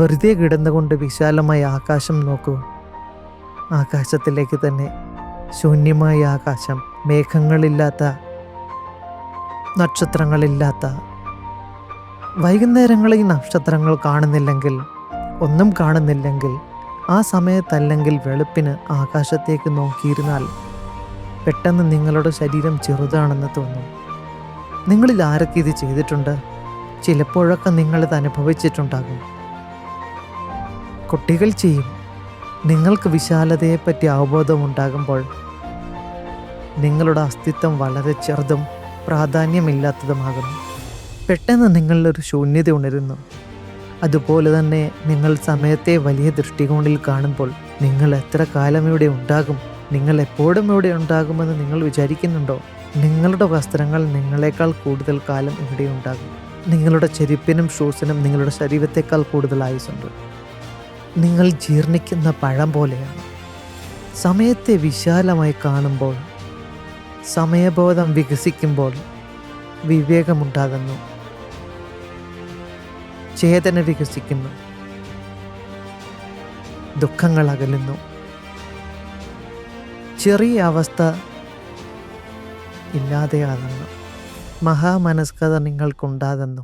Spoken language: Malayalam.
വെറുതെ കിടന്നുകൊണ്ട് വിശാലമായ ആകാശം നോക്കൂ. ആകാശത്തിലേക്ക് തന്നെ. ശൂന്യമായ ആകാശം, മേഘങ്ങളില്ലാത്ത, നക്ഷത്രങ്ങളില്ലാത്ത. വൈകുന്നേരങ്ങളിൽ നക്ഷത്രങ്ങൾ കാണുന്നില്ലെങ്കിൽ, ഒന്നും കാണുന്നില്ലെങ്കിൽ, ആ സമയത്തല്ലെങ്കിൽ വെളുപ്പിന് ആകാശത്തേക്ക് നോക്കിയിരുന്നാൽ പെട്ടെന്ന് നിങ്ങളുടെ ശരീരം ചെറുതാണെന്ന് തോന്നും. നിങ്ങളിൽ ആരൊക്കെ ഇത് ചെയ്തിട്ടുണ്ട്? ചിലപ്പോഴൊക്കെ നിങ്ങളിത് അനുഭവിച്ചിട്ടുണ്ടാകും. കുട്ടികൾ ചെയ്യും. നിങ്ങൾക്ക് വിശാലതയെപ്പറ്റി അവബോധമുണ്ടാകുമ്പോൾ നിങ്ങളുടെ അസ്തിത്വം വളരെ ചെറുതും പ്രാധാന്യമില്ലാത്തതുമാകുന്നു. പെട്ടെന്ന് നിങ്ങളിലൊരു ശൂന്യത ഉണരുന്നു. അതുപോലെ തന്നെ നിങ്ങൾ സമയത്തെ വലിയ ദൃഷ്ടികോണിൽ കാണുമ്പോൾ നിങ്ങൾ എത്ര കാലം ഇവിടെ ഉണ്ടാകും, നിങ്ങൾ എപ്പോഴും ഇവിടെ ഉണ്ടാകുമെന്ന് നിങ്ങൾ വിചാരിക്കുന്നുണ്ടോ? നിങ്ങളുടെ വസ്ത്രങ്ങൾ നിങ്ങളെക്കാൾ കൂടുതൽ കാലം ഇവിടെ ഉണ്ടാകും. നിങ്ങളുടെ ചെരുപ്പിനും ഷൂസിനും നിങ്ങളുടെ ശരീരത്തെക്കാൾ കൂടുതൽ ആയുസ്സുണ്ട്. നിങ്ങൾ ജീർണിക്കുന്ന പഴം പോലെയാണ്. സമയത്തെ വിശാലമായി കാണുമ്പോൾ, സമയബോധം വികസിക്കുമ്പോൾ വിവേകമുണ്ടാകുന്നു, ചേതന വികസിക്കുന്നു, ദുഃഖങ്ങൾ അകലുന്നു, ചെറിയ അവസ്ഥ ഇല്ലാതെയാകുന്നു, മഹാമനസ്കത നിങ്ങൾക്കുണ്ടാകുന്നു.